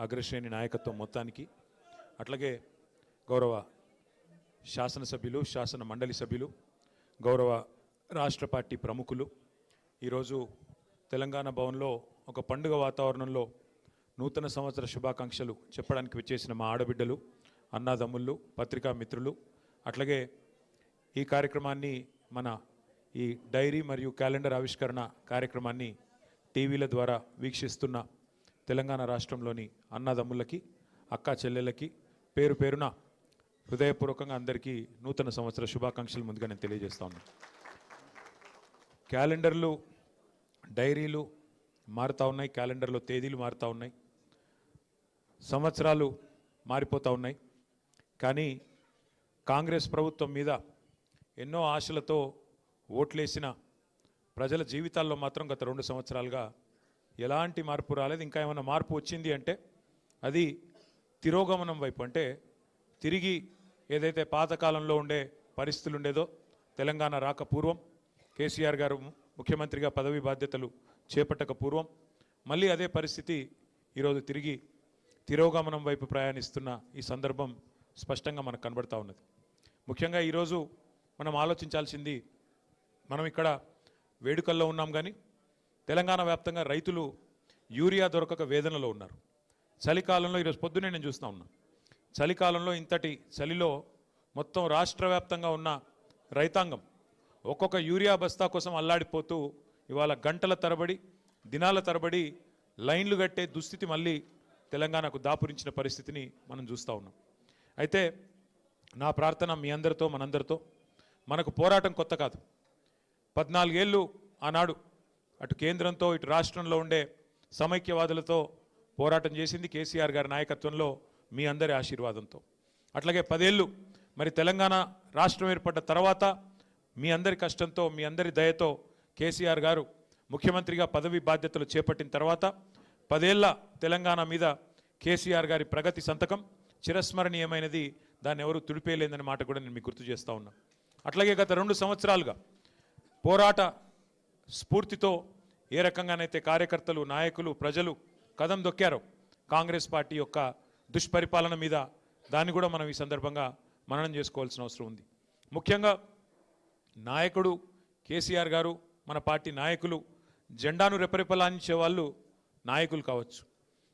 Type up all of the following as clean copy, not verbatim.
అగ్రశ్రేణి నాయకత్వం మొత్తానికి, అట్లాగే గౌరవ శాసనసభ్యులు, శాసన మండలి సభ్యులు, గౌరవ రాష్ట్ర పార్టీ ప్రముఖులు, ఈరోజు తెలంగాణ భవన్లో ఒక పండుగ వాతావరణంలో నూతన సంవత్సర శుభాకాంక్షలు చెప్పడానికి విచ్చేసిన మా ఆడబిడ్డలు, అన్నాదమ్ముళ్ళు, పత్రికా మిత్రులు, అట్లాగే ఈ కార్యక్రమాన్ని మన ఈ డైరీ మరియు క్యాలెండర్ ఆవిష్కరణ కార్యక్రమాన్ని టీవీల ద్వారా వీక్షిస్తున్న తెలంగాణ రాష్ట్రంలోని అన్నదమ్ములకి, అక్కా చెల్లెళ్ళకి పేరు పేరున హృదయపూర్వకంగా అందరికీ నూతన సంవత్సర శుభాకాంక్షలు ముందుగా నేను తెలియజేస్తా ఉన్నాను. క్యాలెండర్లు, డైరీలు మారుతూ ఉన్నాయి, క్యాలెండర్లో తేదీలు మారుతూ ఉన్నాయి, సంవత్సరాలు మారిపోతూ ఉన్నాయి. కానీ కాంగ్రెస్ ప్రభుత్వం మీద ఎన్నో ఆశలతో ఓట్లేసిన ప్రజల జీవితాల్లో మాత్రం గత 2 సంవత్సరాలుగా ఎలాంటి మార్పు రాలేదు. ఇంకా ఏమైనా మార్పు వచ్చింది అంటే అది తిరోగమనం వైపు, అంటే తిరిగి ఏదైతే పాతకాలంలో ఉండే పరిస్థితులు ఉండేదో, తెలంగాణ రాక పూర్వం, కేసీఆర్ గారు ముఖ్యమంత్రిగా పదవి బాధ్యతలు చేపట్టక పూర్వం మళ్ళీ అదే పరిస్థితి ఈరోజు తిరిగి తిరోగమనం వైపు ప్రయాణిస్తున్న ఈ సందర్భం స్పష్టంగా మనకు కనబడతా ఉన్నది. ముఖ్యంగా ఈరోజు మనం ఆలోచించాల్సింది, మనం ఇక్కడ వేడుకల్లో ఉన్నాం కానీ తెలంగాణ వ్యాప్తంగా రైతులు యూరియా దొరకక వేదనలో ఉన్నారు. చలికాలంలో ఈరోజు పొద్దునే నేను చూస్తూ ఉన్నాను, చలికాలంలో ఇంతటి చలిలో మొత్తం రాష్ట్ర వ్యాప్తంగా ఉన్న రైతాంగం ఒక్కొక్క యూరియా బస్తా కోసం అల్లాడిపోతూ ఇవాళ గంటల తరబడి, దినాల తరబడి లైన్లు కట్టే దుస్థితి మళ్ళీ తెలంగాణకు దాపురించిన పరిస్థితిని మనం చూస్తూ ఉన్నాం. అయితే నా ప్రార్థన మీ అందరితో, మనందరితో, మనకు పోరాటం కొత్త కాదు. 14 ఏళ్ళు ఆనాడు అటు కేంద్రంతో ఇటు రాష్ట్రంలో ఉండే సమైక్యవాదులతో పోరాటం చేసింది కేసీఆర్ గారి నాయకత్వంలో, మీ అందరి ఆశీర్వాదంతో. అట్లాగే 10 ఏళ్ళు మరి తెలంగాణ రాష్ట్రం ఏర్పడ్డ తర్వాత మీ అందరి కష్టంతో, మీ అందరి దయతో కేసీఆర్ గారు ముఖ్యమంత్రిగా పదవి బాధ్యతలు చేపట్టిన తర్వాత 10 ఏళ్ల తెలంగాణ మీద కేసీఆర్ గారి ప్రగతి సంతకం చిరస్మరణీయమైనది, దాన్ని ఎవరు తుడిపేయలేదనే మాట కూడా నేను మీకు గుర్తు చేస్తూ ఉన్నా. అట్లాగే గత 2 సంవత్సరాలుగా పోరాట స్ఫూర్తితో ఏ రకంగానైతే కార్యకర్తలు, నాయకులు, ప్రజలు కదం దొక్కారో కాంగ్రెస్ పార్టీ యొక్క దుష్పరిపాలన మీద, దాన్ని కూడా మనం ఈ సందర్భంగా మననం చేసుకోవాల్సిన అవసరం ఉంది. ముఖ్యంగా నాయకుడు కేసీఆర్ గారు, మన పార్టీ నాయకులు జెండాను రెపరెపలాంచే వాళ్ళు నాయకులు కావచ్చు,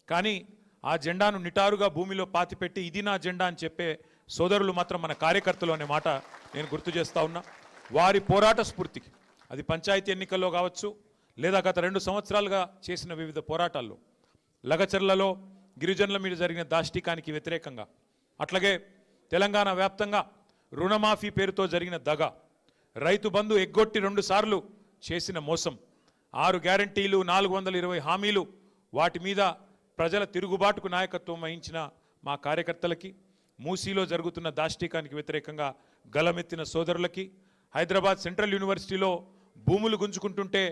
కానీ ఆ జెండాను నిటారుగా భూమిలో పాతిపెట్టి ఇది నా జెండా అని చెప్పే సోదరులు మాత్రం మన కార్యకర్తలు అనే మాట నేను గుర్తు చేస్తూ ఉన్నా. వారి పోరాట స్ఫూర్తికి, అది పంచాయతీ ఎన్నికల్లో కావచ్చు, లేదా గత 2 సంవత్సరాలుగా చేసిన వివిధ పోరాటాల్లో, లగచర్లలో గిరిజనుల మీద జరిగిన దాష్టికానికి వ్యతిరేకంగా, అట్లాగే తెలంగాణ వ్యాప్తంగా రుణమాఫీ పేరుతో జరిగిన దగ, రైతు బంధు ఎగ్గొట్టి 2 సార్లు చేసిన మోసం, 6 గ్యారంటీలు, 420 హామీలు, వాటి మీద ప్రజల తిరుగుబాటుకు నాయకత్వం వహించిన మా కార్యకర్తలకి, మూసీలో జరుగుతున్న దాష్టికానికి వ్యతిరేకంగా గలమెత్తిన సోదరులకి, హైదరాబాద్ సెంట్రల్ యూనివర్సిటీలో భూములు గుంజుకుంటుంటే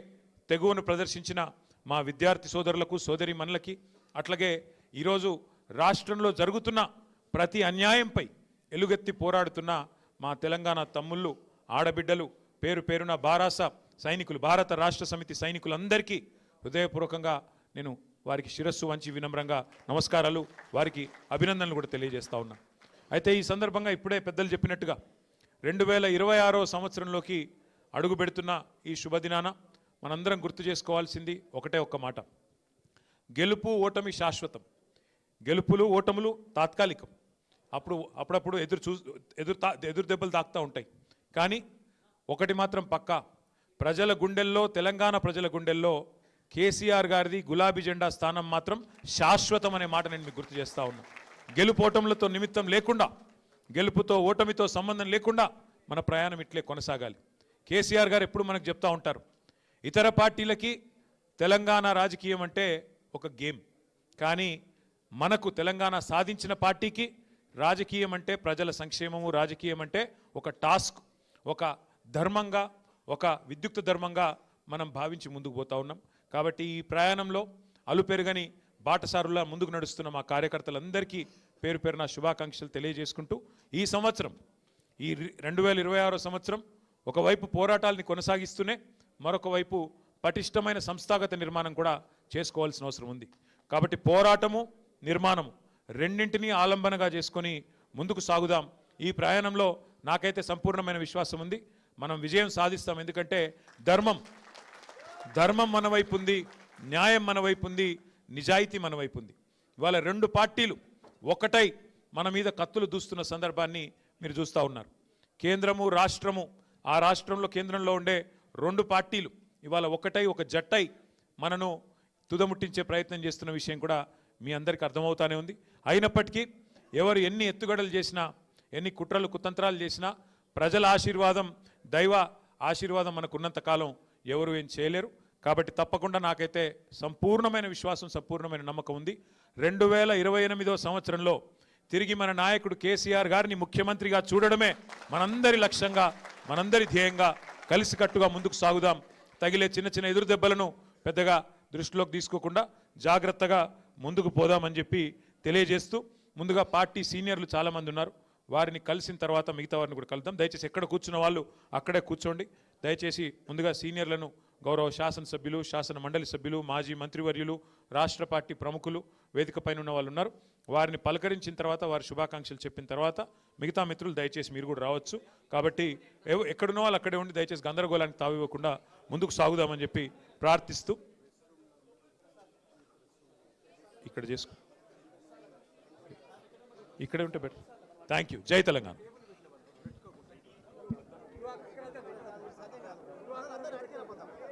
తెగువను ప్రదర్శించిన మా విద్యార్థి సోదరులకు, సోదరీమణులకి, అట్లాగే ఈరోజు రాష్ట్రంలో జరుగుతున్న ప్రతి అన్యాయంపై ఎలుగెత్తి పోరాడుతున్న మా తెలంగాణ తమ్ముళ్ళు, ఆడబిడ్డలు, పేరు పేరున బారాస సైనికులు, భారత రాష్ట్ర సమితి సైనికులందరికీ హృదయపూర్వకంగా నేను వారికి శిరస్సు వంచి వినమ్రంగా నమస్కారాలు, వారికి అభినందనలు కూడా తెలియజేస్తా ఉన్నా. అయితే ఈ సందర్భంగా ఇప్పుడే పెద్దలు చెప్పినట్టుగా 2026వ సంవత్సరంలోకి అడుగు పెడుతున్న ఈ శుభదినాన మనందరం గుర్తు చేసుకోవాల్సింది ఒకటే ఒక్క మాట, గెలుపు ఓటమి శాశ్వతం, గెలుపులు ఓటములు తాత్కాలికం, అప్పుడప్పుడు ఎదురు దెబ్బలు తాకుతూ ఉంటాయి. కానీ ఒకటి మాత్రం పక్కా, ప్రజల గుండెల్లో, తెలంగాణ ప్రజల గుండెల్లో కేసీఆర్ గారిది గులాబీ జెండా స్థానం మాత్రం శాశ్వతం అనే మాట నేను మీకు గుర్తు చేస్తూ ఉన్నా. గెలుపోటములతో నిమిత్తం లేకుండా, గెలుపుతో ఓటమితో సంబంధం లేకుండా మన ప్రయాణం ఇట్లే కొనసాగాలి. కేసీఆర్ గారు ఎప్పుడు మనకు చెప్తూ ఉంటారు, ఇతర పార్టీలకి తెలంగాణ రాజకీయం అంటే ఒక గేమ్, కానీ మనకు తెలంగాణ సాధించిన పార్టీకి రాజకీయం అంటే ప్రజల సంక్షేమము, రాజకీయం అంటే ఒక టాస్క్, ఒక ధర్మంగా, ఒక విద్యుక్త ధర్మంగా మనం భావించి ముందుకు పోతా ఉన్నాం. కాబట్టి ఈ ప్రయాణంలో అలుపెరుగని బాటసారులా ముందుకు నడుస్తున్న మా కార్యకర్తలందరికీ పేరు పేరున శుభాకాంక్షలు తెలియజేసుకుంటూ, ఈ సంవత్సరం, ఈ 2026 సంవత్సరం ఒకవైపు పోరాటాలని కొనసాగిస్తూనే మరొక వైపు పటిష్టమైన సంస్థాగత నిర్మాణం కూడా చేసుకోవాల్సిన అవసరం ఉంది. కాబట్టి పోరాటము, నిర్మాణం రెండింటినీ ఆలంబనగా చేసుకొని ముందుకు సాగుదాం. ఈ ప్రయాణంలో నాకైతే సంపూర్ణమైన విశ్వాసం ఉంది. మనం విజయం సాధిస్తాం. ఎందుకంటే ధర్మం మన వైపు ఉంది, న్యాయం మన వైపు ఉంది, నిజాయితీ మన వైపు ఉంది. ఇవాళ రెండు పార్టీలు ఒకటై మన మీద కత్తులు దూస్తున్న సందర్భాన్ని మీరు చూస్తూ ఉన్నారు. కేంద్రము రాష్ట్రము, ఆ రాష్ట్రంలో కేంద్రంలో ఉండే రెండు పార్టీలు ఇవాళ ఒకటై ఒక జట్టై మనను తుదముట్టించే ప్రయత్నం చేస్తున్న విషయం కూడా మీ అందరికీ అర్థమవుతానే ఉంది. అయినప్పటికీ ఎవరు ఎన్ని ఎత్తుగడలు చేసినా, ఎన్ని కుట్రలు కుతంత్రాలు చేసినా ప్రజల ఆశీర్వాదం, దైవ ఆశీర్వాదం మనకు ఉన్నంత కాలం ఎవరు ఏం చేయలేరు. కాబట్టి తప్పకుండా నాకైతే సంపూర్ణమైన విశ్వాసం, సంపూర్ణమైన నమ్మకం ఉంది. 2028వ సంవత్సరంలో తిరిగి మన నాయకుడు కేసీఆర్ గారిని ముఖ్యమంత్రిగా చూడడమే మనందరి లక్ష్యంగా, మనందరి ధ్యేయంగా కలిసికట్టుగా ముందుకు సాగుదాం. తగిలే చిన్న చిన్న ఎదురు దెబ్బలను పెద్దగా దృష్టిలోకి తీసుకోకుండా జాగ్రత్తగా ముందుకు పోదామని చెప్పి తెలియజేస్తూ, ముందుగా పార్టీ సీనియర్లు చాలామంది ఉన్నారు, వారిని కలిసిన తర్వాత మిగతా వారిని కూడా కలుద్దాం. దయచేసి ఎక్కడ కూర్చున్న వాళ్ళు అక్కడే కూర్చోండి. దయచేసి ముందుగా సీనియర్లను, గౌరవ శాసనసభ్యులు, శాసన మండలి సభ్యులు, మాజీ మంత్రివర్యులు, రాష్ట్ర పార్టీ ప్రముఖులు వేదిక పైన ఉన్న వాళ్ళు ఉన్నారు. వారిని పలకరించిన తర్వాత, వారి శుభాకాంక్షలు చెప్పిన తర్వాత మిగతా మిత్రులు దయచేసి మీరు కూడా రావచ్చు. కాబట్టి ఎక్కడున్న వాళ్ళు అక్కడే ఉండి దయచేసి గందరగోళానికి తావివ్వకుండా ముందుకు సాగుదామని చెప్పి ప్రార్థిస్తూ ఇక్కడ చేసుకో, ఇక్కడే ఉంటే బెటర్. Thank you. జై తెలంగాణ.